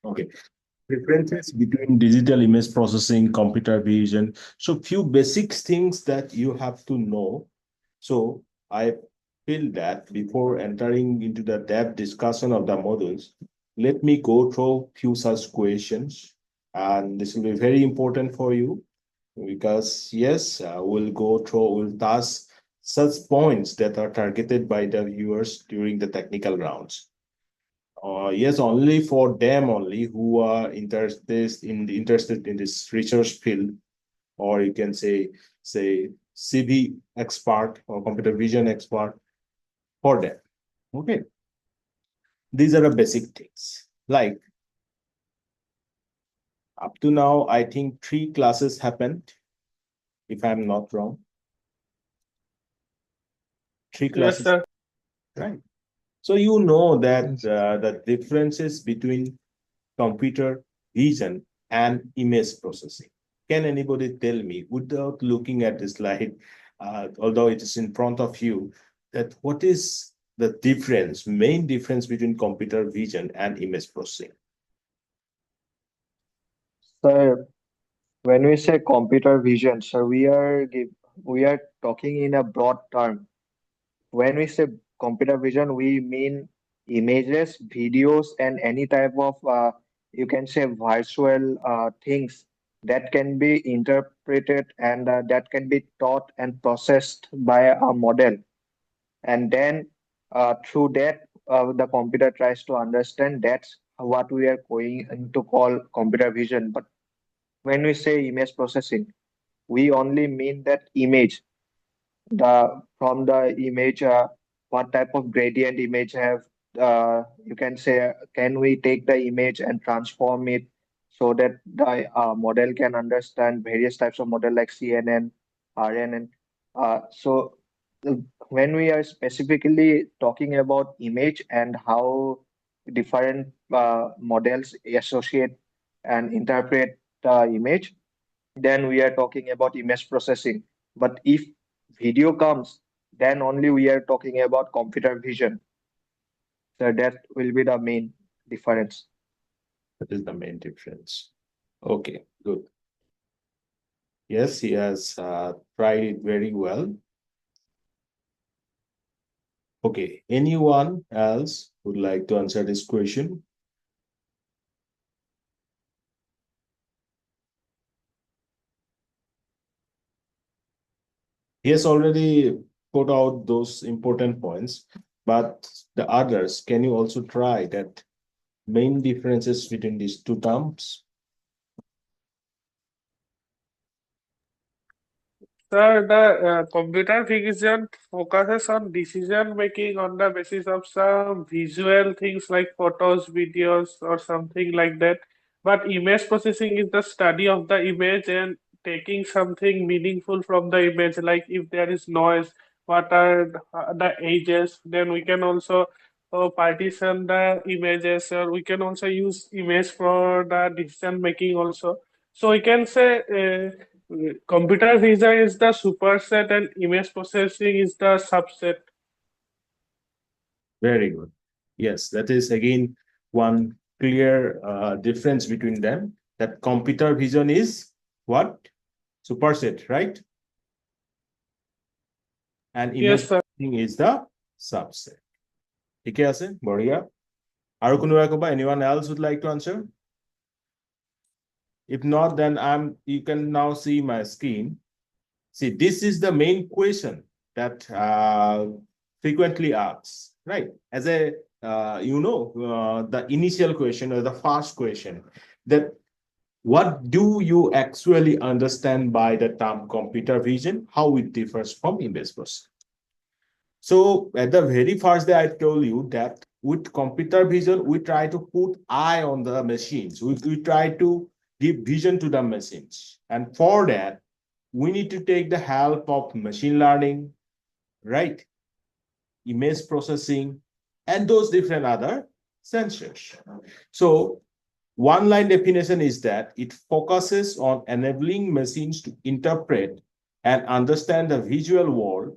Okay. Differences between digital image processing, computer vision. So few basic things that you have to know. So I feel that before entering into the depth discussion of the modules, let me go through few such questions. And this will be very important for you because yes, we'll task such points that are targeted by the viewers during the technical rounds. Yes, only for them only who are interested in this research field, or you can say CV expert or computer vision expert for them. Okay, these are the basic things. Like up to now, I think three classes happened, if I'm not wrong. Three Yes, classes, sir. right? So you know that Yes. the differences between computer vision and image processing. Can anybody tell me, without looking at the slide, although it is in front of you, that what is the difference, main difference between computer vision and image processing? So when we say computer vision, so we are talking in a broad term. When we say computer vision, we mean images, videos, and any type of you can say virtual things that can be interpreted and that can be taught and processed by a model. And then through that, the computer tries to understand. That's what we are going to call computer vision. But when we say image processing, we only mean that image, the from the image, what type of gradient image have, you can say, can we take the image and transform it so that the model can understand various types of model like CNN, RNN. So when we are specifically talking about image and how different models associate and interpret the image, then we are talking about image processing. But if video comes, then only we are talking about computer vision. So that will be the main difference. That is the main difference. Okay, good. Yes, he has tried it very well. Okay, anyone else would like to answer this question? He has already put out those important points, but the others, can you also try that main differences between these two terms? Sir, the computer vision focuses on decision making on the basis of some visual things like photos, videos, or something like that. But image processing is the study of the image and taking something meaningful from the image, like if there is noise, what are the edges, then we can also partition the images, or we can also use image for the decision making also. So we can say computer vision is the superset and image processing is the subset. Very good. Yes, that is again one clear difference between them. That computer vision is what? Superset, right? And image Yes, sir. processing is the subset. ঠিকে আছে বঢ়িয়া আৰু কোনোবাই ক'বা anyone else would like to answer? If not, then you can now see my screen. See, this is the main question that frequently asks, right? As a the initial question or the first question, that what do you actually understand by the term computer vision? How it differs from image processing? So at the very first day, I told you that with computer vision, we try to put eye on the machines. We try to give vision to the machines. And for that, we need to take the help of machine learning, right? Image processing, and those different other sensors. So one line definition is that it focuses on enabling machines to interpret and understand the visual world,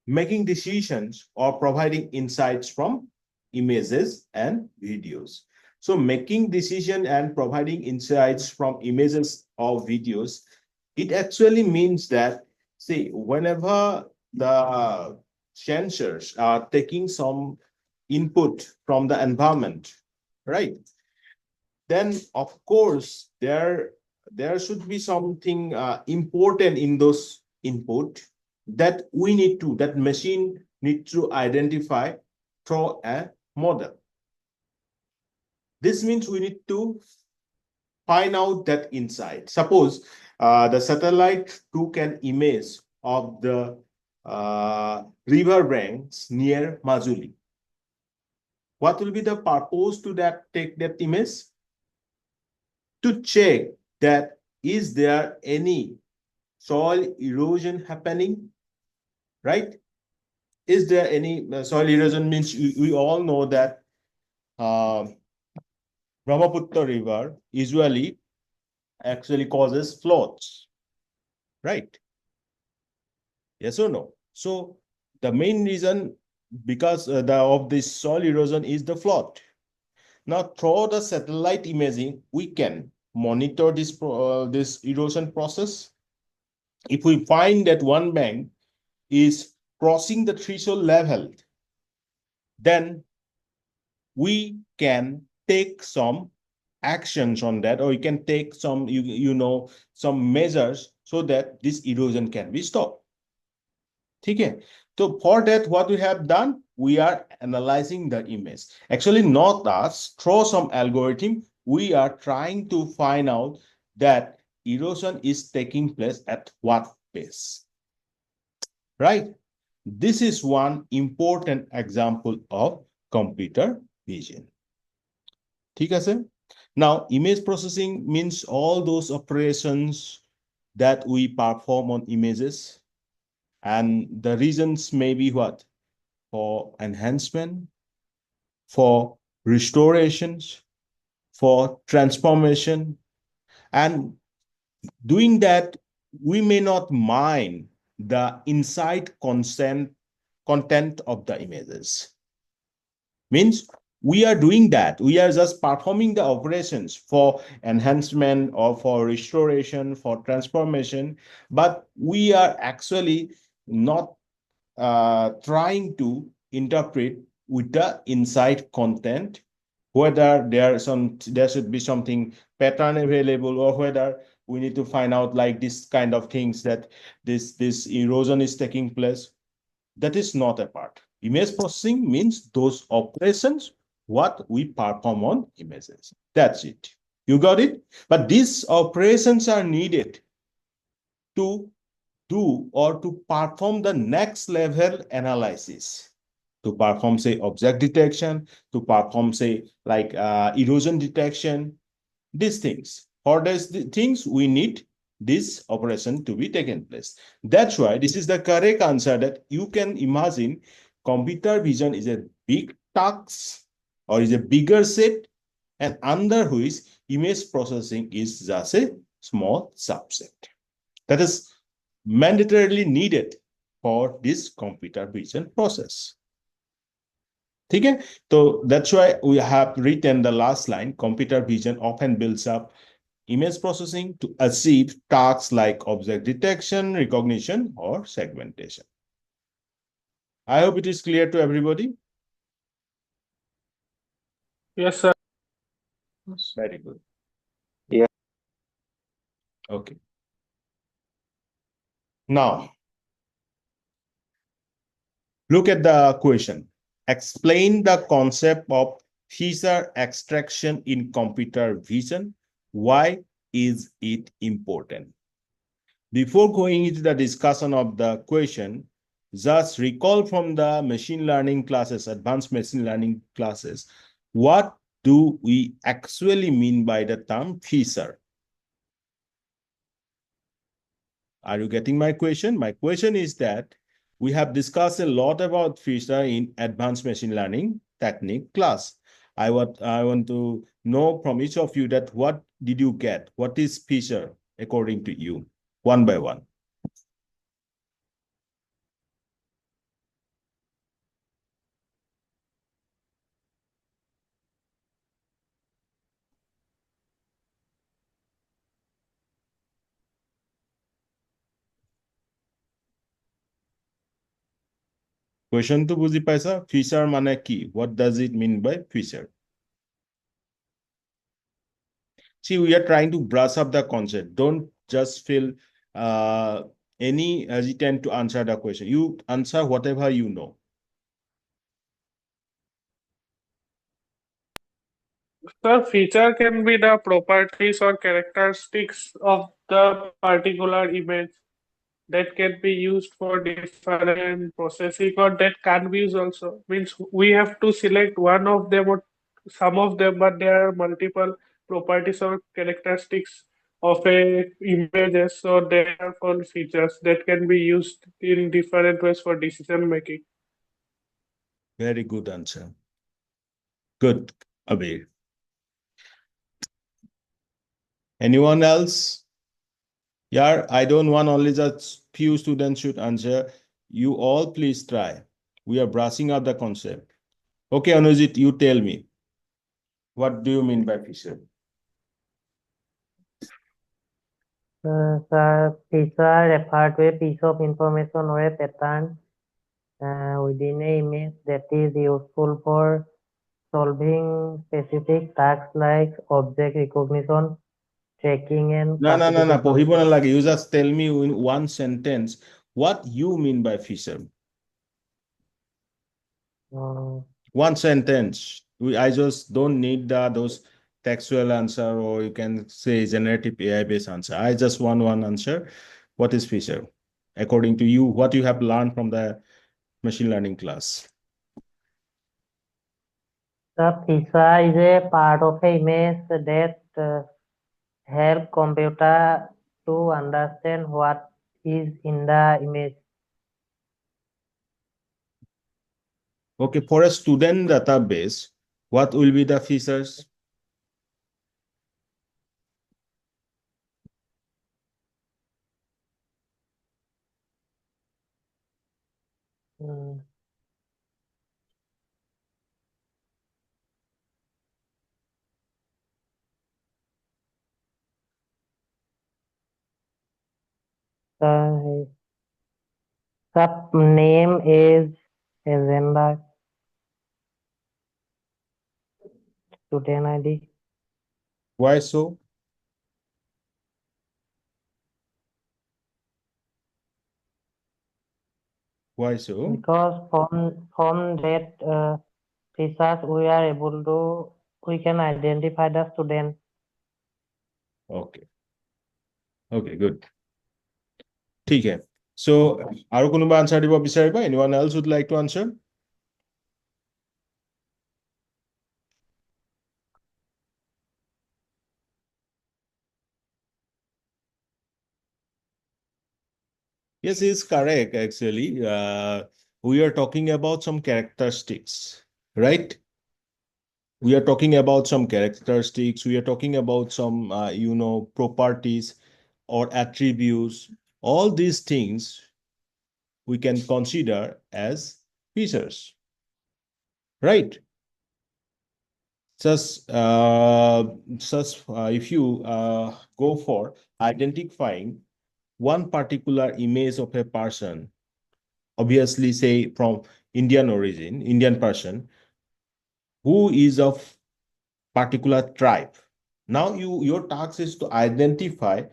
making decisions or providing insights from images and videos. So making decision and providing insights from images or videos, it actually means that, see, whenever the sensors are taking some input from the environment, right? Then of course there should be something important in those input that that machine need to identify through a model. This means we need to find out that insight. Suppose the satellite took an image of the river banks near Majuli. What will be the purpose to take that image? To check that is there any soil erosion happening, right? Is there any soil erosion? Means we all know that Brahmaputra River usually actually causes floods, right? Yes or no? So the main reason because of this soil erosion is the flood. Now, through the satellite imaging, we can monitor this erosion process. If we find that one bank is crossing the threshold level, then we can take some actions on that, or we can take some, some measures so that this erosion can be stopped. Okay. So for that, what we have done, we are analyzing the image. Actually, not us, through some algorithm, we are trying to find out that erosion is taking place at what pace. Right? This is one important example of computer vision. ঠিক আছে? Now, image processing means all those operations that we perform on images. And the reasons may be what? For enhancement, for restorations, for transformation. And doing that, we may not mind the inside content of the images. Means we are doing that. We are just performing the operations for enhancement or for restoration, for transformation, but we are actually not trying to interpret with the inside content, whether there should be something pattern available, or whether we need to find out like this kind of things that this erosion is taking place. That is not a part. Image processing means those operations what we perform on images. That's it. You got it? But these operations are needed to do or to perform the next level analysis, to perform, say, object detection, to perform, say, like erosion detection, these things. For these things, we need this operation to be taken place. That's why this is the correct answer, that you can imagine computer vision is a big task or is a bigger set, and under which image processing is just a small subset. That is mandatorily needed for this computer vision process. Okay? So that's why we have written the last line, computer vision often builds up image processing to achieve tasks like object detection, recognition, or segmentation. I hope it is clear to everybody. Yes, sir. Very good. Yeah. Okay. Now, look at the question. Explain the concept of feature extraction in computer vision. Why is it important? Before going into the discussion of the question, just recall from the machine learning classes, advanced machine learning classes, what do we actually mean by the term feature? Are you getting my question? My question is that we have discussed a lot about feature in advanced machine learning technique class. I want to know from each of you that what did you get? What is feature according to you? One by one. Question to বুজি পাইছা? Feature মানে কি? What does it mean by feature? See, we are trying to brush up the concept. Don't just feel any hesitant to answer the question. You answer whatever you know. Sir, feature can be the properties or characteristics of the particular image that can be used for different processing, or that can be used also. Means we have to select one of them or some of them, but there are multiple properties or characteristics of a images, so they are called features that can be used in different ways for decision making. Very good answer. Good, Abir. Anyone else? Yeah, I don't want only just few students should answer. You all please try. We are brushing up the concept. Okay, Anujit, you tell me. What do you mean by feature? Sir, feature refer to a piece of information or a pattern within a image that is useful for solving specific tasks like object recognition, tracking, and No, classification. পঢ়িব নালাগে. You just tell me in one sentence what you mean by feature. One sentence. I just don't need those textual answer, or you can say generative AI based answer. I just want one answer. What is feature? According to you, what you have learned from the machine learning class. The feature is a part of a image that help computer to understand what is in the image. Okay, for a student database, what will be the features? Mm. The sub name is agenda student ID. Why so? Why so? Because from that features we can identify the student. Okay. Okay, good. ঠিক है. So, আৰু কোনোবা answer দিব বিচাৰিবা? Anyone else would like to answer? Yes, it's correct, actually. We are talking about some characteristics, right? We are talking about some characteristics. We are talking about some, properties or attributes. All these things we can consider as features, right? If you go for identifying one particular image of a person, obviously say from Indian origin, Indian person, who is of particular tribe. Now your task is to identify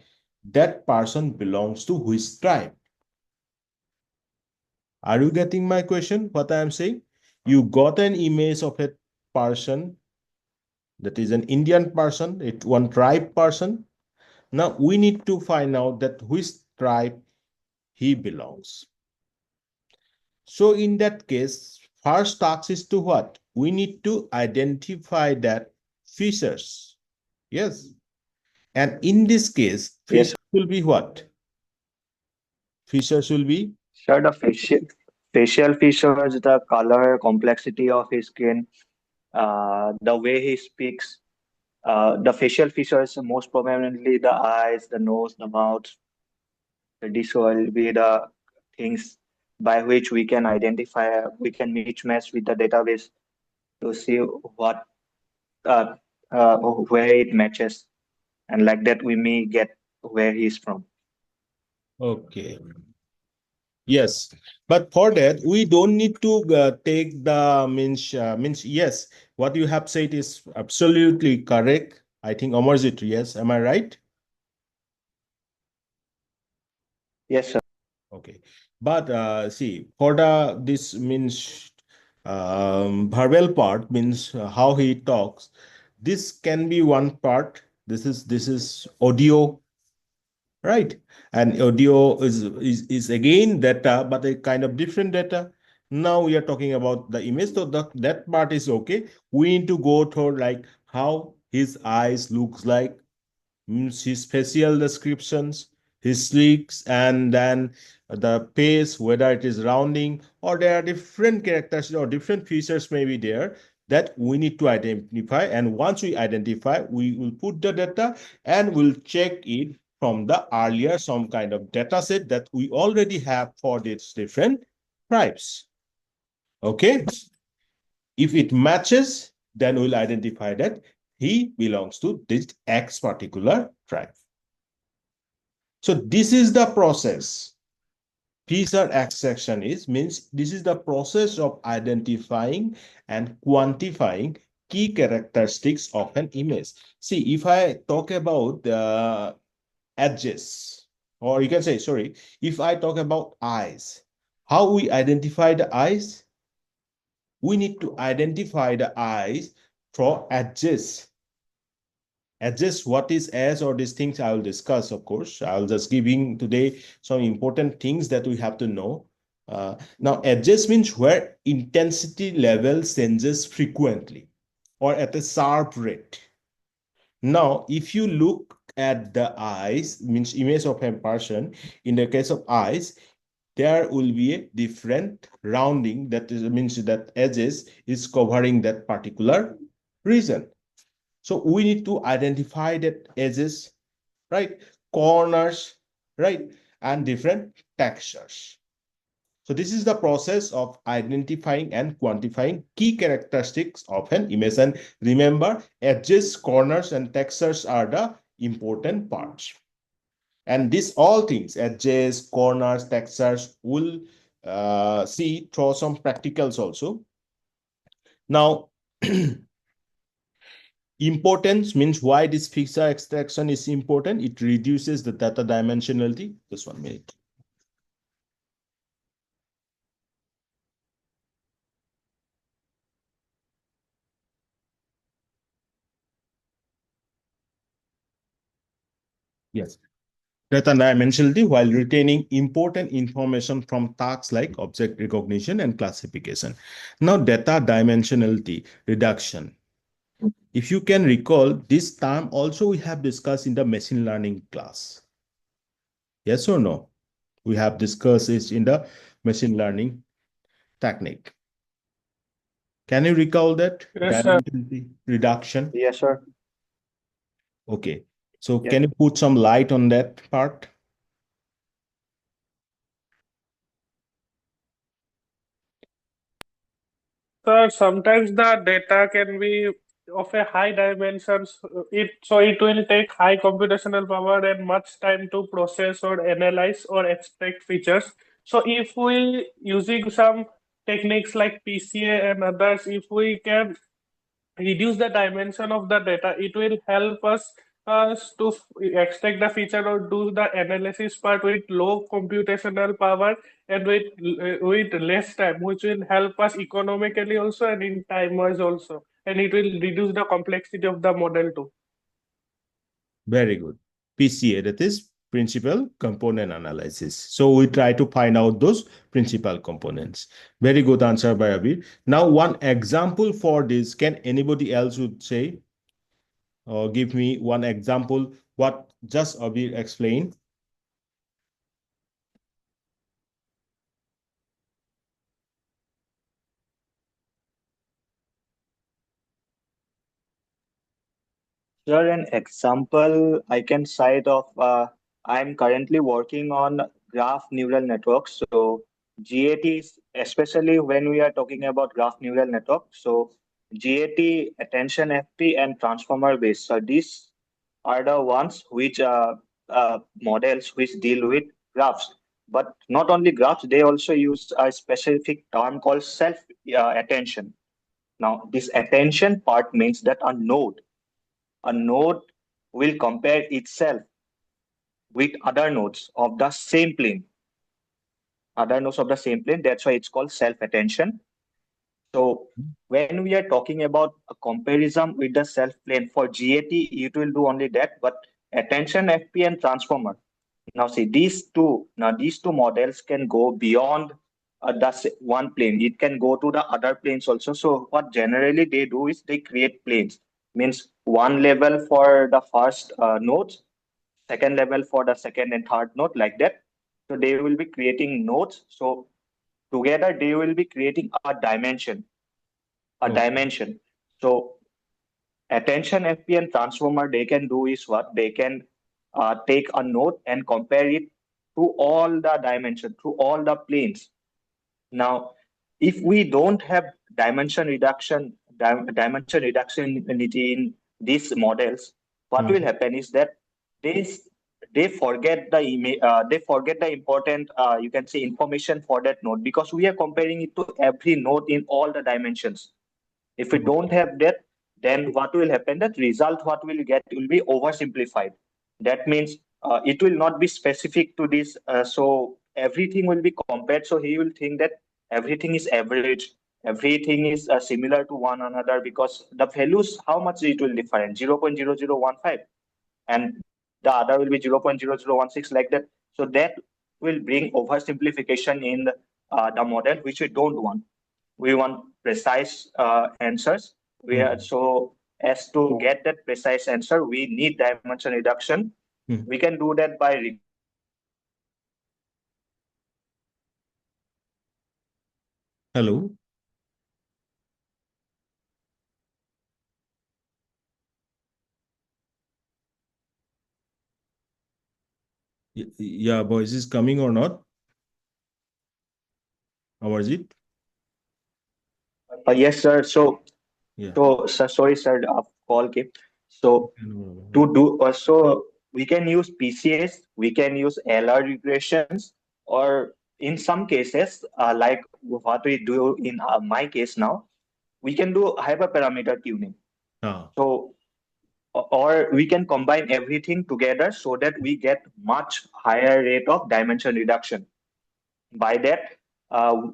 that person belongs to which tribe. Are you getting my question? What I am saying? You got an image of a person that is an Indian person, it's one tribe person. Now we need to find out that which tribe he belongs. So in that case, first task is to what? We need to identify that features. Yes. And in this case, Yes. features will be what? Features will be? Sir, the facial features, the color, complexity of his skin, the way he speaks, the facial features, most prominently the eyes, the nose, the mouth. These will be the things by which we can identify, we can match with the database to see what uh, where it matches, and like that we may get where he's from. Okay. Yes, but for that we don't need to take the means yes, what you have said is absolutely correct. I think Amarjit, yes, am I right? Yes, sir. Okay, but see, for the this means verbal part means how he talks. This can be one part. This is audio, right? And audio is again data, but a kind of different data. Now we are talking about the image, so that part is okay. We need to go through like how his eyes looks like, his facial descriptions, his sleeks, and then the face, whether it is rounding or there are different characters or different features may be there that we need to identify. And once we identify, we will put the data and we'll check it from the earlier some kind of data set that we already have for these different tribes. Okay. If it matches, then we'll identify that he belongs to this X particular tribe. So this is the process. Feature extraction means this is the process of identifying and quantifying key characteristics of an image. See, if I talk about the edges, or you can say, sorry, if I talk about eyes, how we identify the eyes? We need to identify the eyes through edges. Edges, what is as or these things I will discuss, of course. I'll just giving today some important things that we have to know. Now, edges means where intensity level changes frequently or at a sharp rate. Now, if you look at the eyes, means image of a person, in the case of eyes, there will be a different rounding that is means that edges is covering that particular region. So we need to identify that edges, right? Corners, right? And different textures. So this is the process of identifying and quantifying key characteristics of an image. And remember, edges, corners, and textures are the important parts. And these all things, edges, corners, textures, will see through some practicals also. Now, importance means why this feature extraction is important. It reduces the data dimensionality. Just 1 minute. Yes. Data dimensionality while retaining important information from tasks like object recognition and classification. Now, data dimensionality reduction. If you can recall, this term also we have discussed in the machine learning class. Yes or no? We have discussed it in the machine learning technique. Can you recall that? Yes, sir. Dimensionality reduction. Yes, sir. Okay. So Yes. can you put some light on that part? So sometimes the data can be of a high dimensions. It will take high computational power and much time to process or analyze or extract features. So if we using some techniques like PCA and others, if we can reduce the dimension of the data, it will help us to extract the feature or do the analysis part with low computational power and with less time, which will help us economically also and in time wise also, and it will reduce the complexity of the model too. Very good. PCA, that is principal component analysis. So we try to find out those principal components. Very good answer by Abir. Now, one example for this, can anybody else would say, or give me one example, what just Abir explained? Sir, an example I can cite of I'm currently working on graph neural networks. So GAT, especially when we are talking about graph neural network. So GAT, attention FT, and transformer based. So these are the ones which models which deal with graphs. But not only graphs, they also use a specific term called self-attention. Now, this attention part means that a node will compare itself with other nodes of the same plane. Other nodes of the same plane. That's why it's called self-attention. So when we are talking about a comparison with the self plane for GAT, it will do only that. But attention, FP, and transformer. Now see these two models can go beyond one plane. It can go to the other planes also. So what generally they do is they create planes. Means one level for the first nodes, second level for the second and third node, like that. So they will be creating nodes. So together they will be creating a dimension. Okay. So attention, FP, and transformer, they can do is what? They can take a node and compare it to all the dimension, to all the planes. Now, if we don't have dimension reductionity in these models, what will happen is that they they forget the important you can say information for that node, because we are comparing it to every node in all the dimensions. If we don't have that, then what will happen? That result what we'll get will be oversimplified. That means it will not be specific to this. So everything will be compared. So he will think that everything is average. Everything is similar to one another, because the values, how much it will differ, 0.0015, and the other will be 0.0016, like that. So that will bring oversimplification in the model, which we don't want. We want precise answers. So as to get that precise answer, we need dimension reduction. We can do that by Hello. Yeah, voice is coming or not? Amarjit? yes, sir. So, Yeah. sorry, sir. Call came. So to do so, we can use PCS, we can use LR regressions, or in some cases, like what we do in my case now, we can do hyperparameter tuning. So, or we can combine everything together so that we get much higher rate of dimension reduction. By that,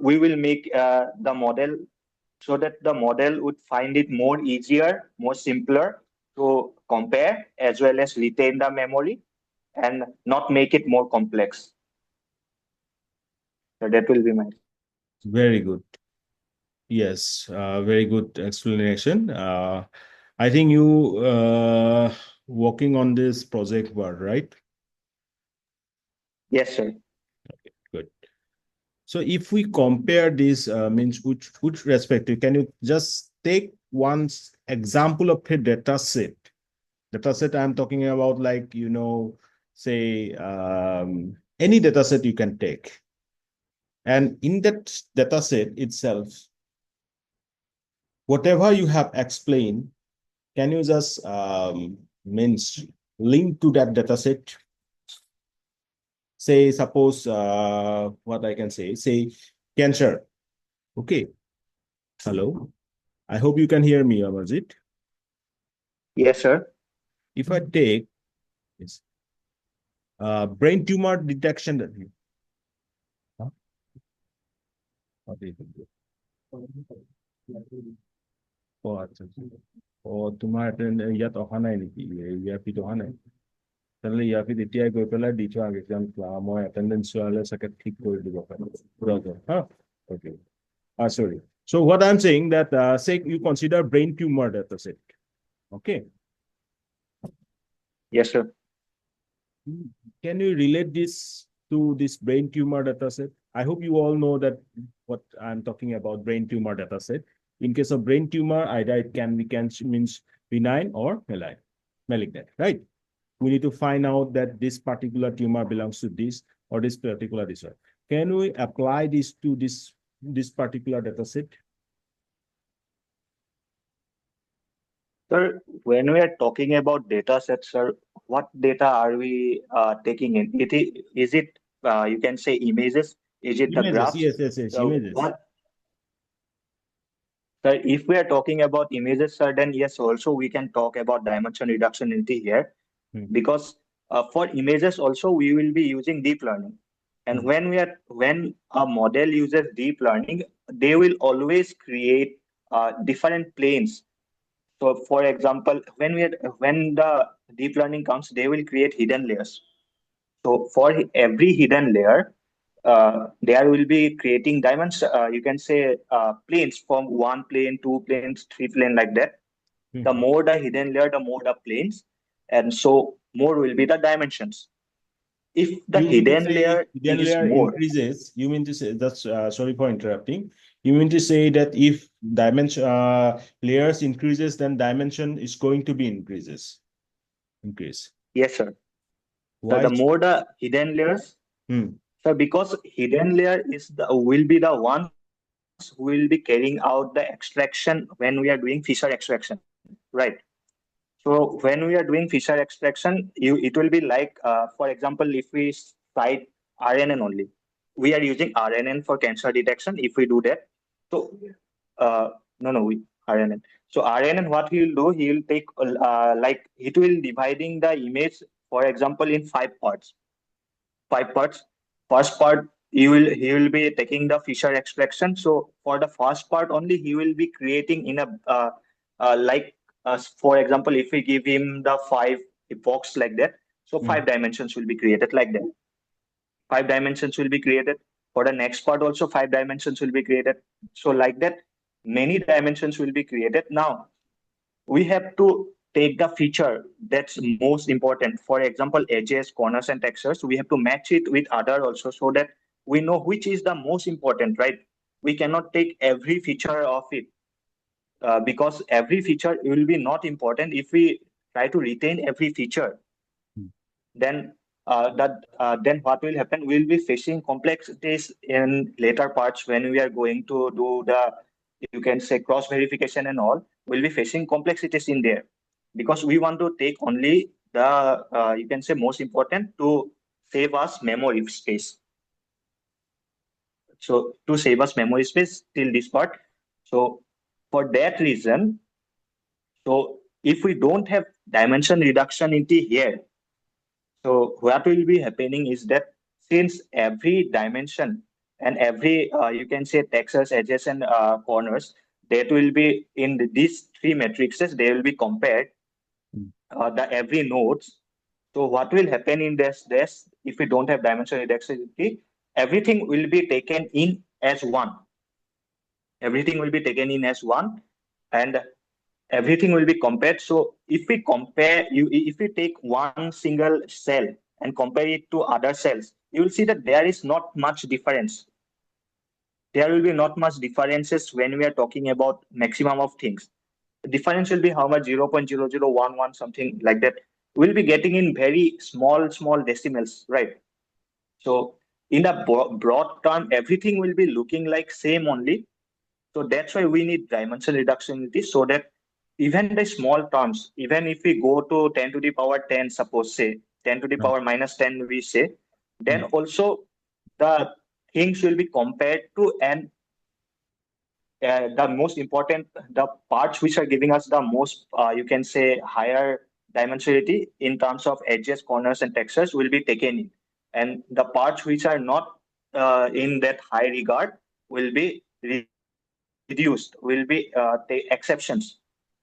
we will make the model so that the model would find it more easier, more simpler to compare, as well as retain the memory and not make it more complex. So that will be my. Very good. Yes, very good explanation. I think you working on this project were right? Yes, sir. Okay, good. So if we compare this, means which respective, can you just take one example of a data set? Data set I'm talking about, like, say any data set you can take. And in that data set itself, whatever you have explained, can you just means link to that data set? Say, suppose what I can say cancer. Okay. Hello. I hope you can hear me, Amarjit. Yes, sir. If I take this brain tumor detection that you. তোমাৰ ইয়াত অহা নাই নেকি ইয়াপিত অহা নাই তেনেহ'লে ইয়াপিত এতিয়াই গৈ পেলাই দি থোৱা এক্সাম মই এটেণ্ডেঞ্চ চোৱালে চাগে ঠিক কৰি দিব পাৰিম okay sorry so what I'm saying that say you consider brain tumor data set okay yes sir can you relate this to this brain tumor data set I hope you all know that what I'm talking about brain tumor data set in case of brain tumor either it can be cancer means benign or malignant right we need to find out that this particular tumor belongs to this or this particular disorder. Can we apply this to this particular data set? Sir, when we are talking about data sets, sir, what data are we taking in? Is it you can say images? Is it the Images, graphs? yes, images. Sir, if we are talking about images, sir, then yes, also we can talk about dimension reductionality here, because for images also we will be using deep learning. And when a model uses deep learning, they will always create different planes. So, for example, when the deep learning comes, they will create hidden layers. So, for every hidden layer, there will be creating dimensions. You can say planes from one plane, two planes, three plane like that. The more the hidden layer, the more the planes, and so more will be the dimensions. If the hidden layer is more, increases, you mean to say that's sorry for interrupting. You mean to say that if dimension layers increases, then dimension is going to be increase. Yes, sir. Why? So the more the hidden layers, so because hidden layer will be the ones who will be carrying out the extraction when we are doing Fisher extraction, right? So when we are doing Fisher extraction, it will be like, for example, if we cite RNN only, we are using RNN for cancer detection. If we do that, so we RNN. So RNN, what he will do, he will take like it will dividing the image, for example, in five parts. First part, he will be taking the Fisher extraction. So for the first part only, he will be creating in a like for example, if we give him the five epochs like that, so five dimensions will be created like that. Five dimensions will be created. For the next part also, five dimensions will be created. So like that, many dimensions will be created. Now we have to take the feature that's most important. For example, edges, corners, and textures. We have to match it with other also, so that we know which is the most important, right? We cannot take every feature of it, because every feature will be not important. If we try to retain every feature, then then what will happen? We'll be facing complexities in later parts when we are going to do the, you can say, cross verification and all. We'll be facing complexities in there, because we want to take only the you can say most important to save us memory space. So to save us memory space till this part. So for that reason, so if we don't have dimension reduction into here, so what will be happening is that since every dimension and every you can say textures, edges, and corners, that will be in these three matrices, they will be compared the every nodes. So what will happen in this if we don't have dimension reductivity, everything will be taken in as one. Everything will be taken in as one, and everything will be compared. So if we if we take one single cell and compare it to other cells, you will see that there is not much difference. There will be not much differences when we are talking about maximum of things. The difference will be how much? 0.0011, something like that. We'll be getting in very small decimals, right? So in a broad term, everything will be looking like same only. So that's why we need dimension reductionality, so that even the small terms, even if we go to 10 to the power 10, suppose say 10 to the power minus 10, we say, then also the things will be compared to, and the most important, the parts which are giving us the most, you can say, higher dimensionality in terms of edges, corners, and textures will be taken in. And the parts which are not in that high regard will be reduced, will be exceptions.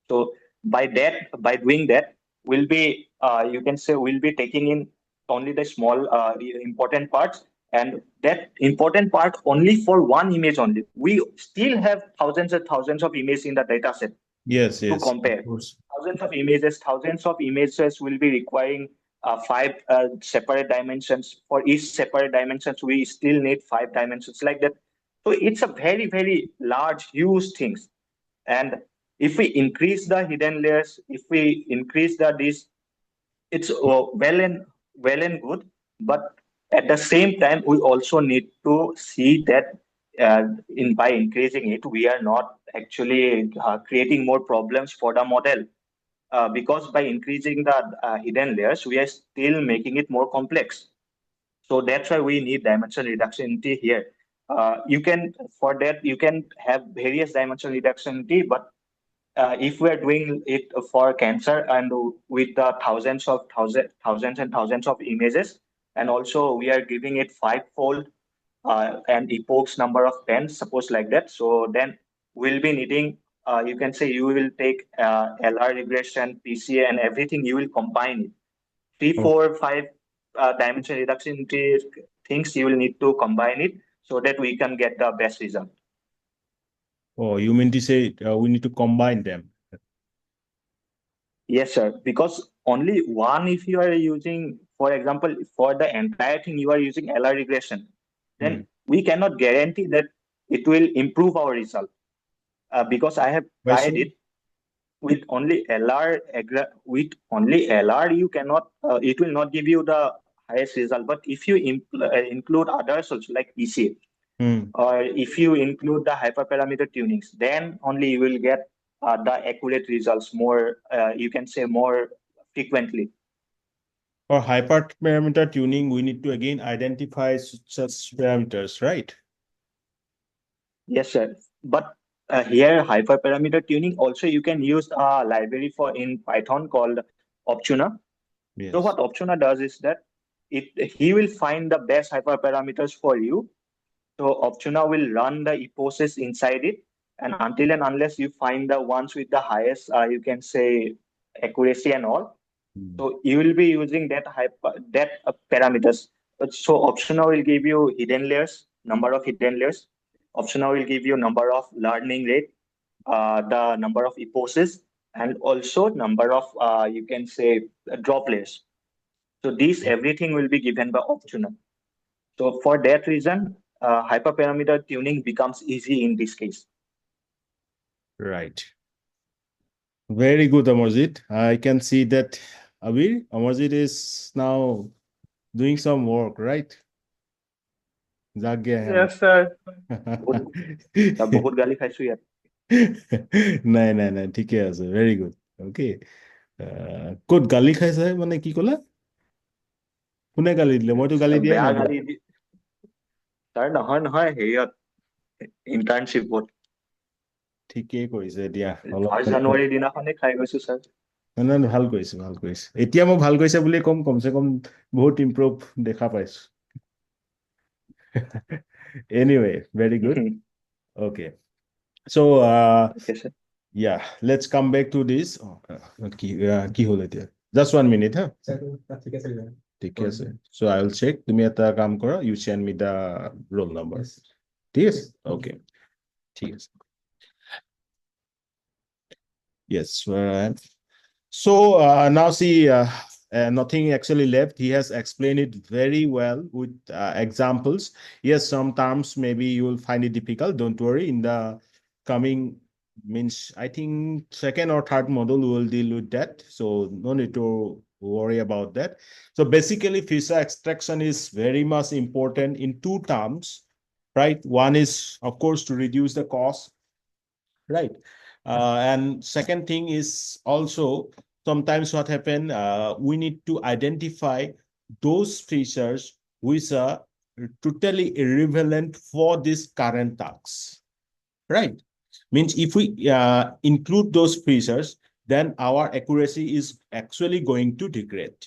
So by doing that, we'll be, you can say, we'll be taking in only the small important parts, and that important part only for one image only. We still have thousands and thousands of images in the data set. Yes, to compare. Thousands of images will be requiring five separate dimensions. For each separate dimensions, we still need five dimensions like that. So it's a very large, huge things. And if we increase the hidden layers, if we increase this, it's well and good. But at the same time, we also need to see that by increasing it, we are not actually creating more problems for the model. Because by increasing the hidden layers, we are still making it more complex. So that's why we need dimension reductivity here. For that, you can have various dimension reductivity, but if we are doing it for cancer and with the thousands and thousands of images, and also we are giving it fivefold and epochs number of 10, suppose like that. So then we'll be needing, you can say you will take LR regression, PCA, and everything, you will combine it. Three, Oh, 4, 5 dimension reduction things you will need to combine it so that we can get the best result. oh, you mean to say we need to combine them? Yes, sir. Because only one, if you are using, for example, for the entire thing, you are using LR regression, Hmm. then we cannot guarantee that it will improve our result. Because I have Why tried so? it with only with only LR, you cannot, it will not give you the highest result. But if you include others also like PCA, Hmm. or if you include the hyperparameter tunings, then only you will get the accurate results more, you can say more frequently. For hyperparameter tuning, we need to again identify such parameters, right? Yes, sir. But here, hyperparameter tuning also you can use a library for in Python called Optuna. So Yes. what Optuna does is that he will find the best hyperparameters for you. So Optuna will run the epochs inside it, and until and unless you find the ones with the highest, you can say accuracy and all. Hmm. So you will be using that parameters. So Optuna will give you hidden layers, number of hidden layers. Optuna will give you number of learning rate, the number of epochs, and also number of you can say drop layers. So these everything will be given by Optuna. So for that reason, hyperparameter tuning becomes easy in this case. Right. Very good, Amarjit. I can see that Amarjit is now doing some work, right? जाग गया है Yes, sir. बहुत गाली खाইছো ইয়াত। নাই নাই নাই ঠিকে আছে ভেৰি গুড অ'কে ক'ত গালি খাইছে মানে কি ক'লা কোনে গালি দিলে মইতো গালি দিয়াই বেয়া নাই গালি তাৰ নহয় হেৰিয়ত ইণ্টাৰ্ণশ্বিপত ঠিকেই কৰিছে এতিয়া অলপ 1 জানুৱাৰীৰ দিনাখনে খাই গৈছো ছাৰ। নাই ভাল কৰিছে এতিয়া মই ভাল কৰিছে বুলি ক'ম কমচে কম বহুত ইম্প্ৰুভ দেখা পাইছো anyway very good okay so yeah let's come back to this কি হ'ল এতিয়া just 1 minute huh ঠিক আছে so I will check তুমি এটা কাম কৰা you send me the roll number ঠিক আছে okay ঠিক আছে yes so now see nothing actually left he has explained it very well with examples yes some terms maybe you will find it difficult don't worry in the coming means I think second or third module we will deal with that so no need to worry about that so basically feature extraction is very much important in two terms right one is of course to reduce the cost right and second thing is also sometimes what happen we need to identify those features which are totally irrelevant for this current tasks right means if we include those features then our accuracy is actually going to degrade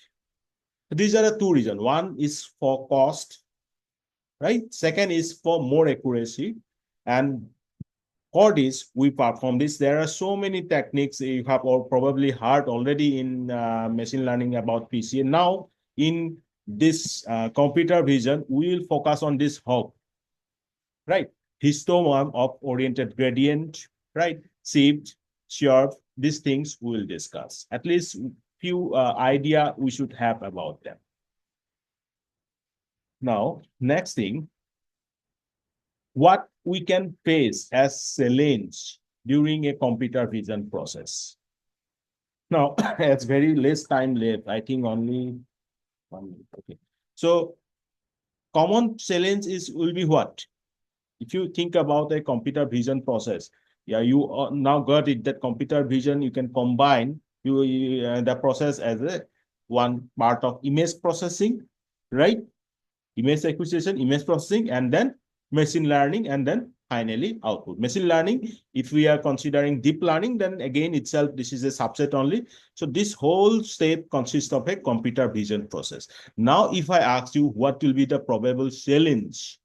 these are the two reasons one is for cost right second is for more accuracy and for this we perform this there are so many techniques you have all probably heard already in machine learning about PCA now in this computer vision we will focus on this hub right histogram of oriented gradient right shift sharp these things we will discuss at least few idea we should have about them now next thing what we can face as challenge during a computer vision process. Now, it's very less time left. I think only 1 minute. Okay. So, common challenge will be what? If you think about a computer vision process, yeah, you now got it that computer vision you can combine the process as a one part of image processing, right? Image acquisition, image processing, and then machine learning, and then finally output. Machine learning, if we are considering deep learning, then again itself, this is a subset only. So this whole step consists of a computer vision process. Now, if I ask you what will be the probable challenge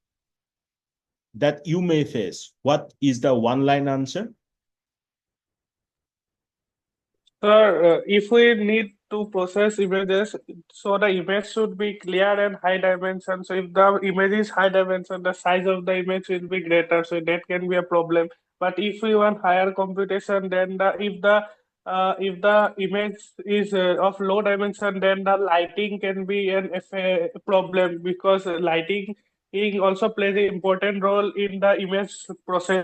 that you may face, what is the one-line answer? Sir, if we need to process images, so the image should be clear and high dimension. So if the image is high dimension, the size of the image will be greater. So that can be a problem. But if we want higher computation, then if the image is of low dimension, then the lighting can be a problem, because lighting also plays an important role in the image process.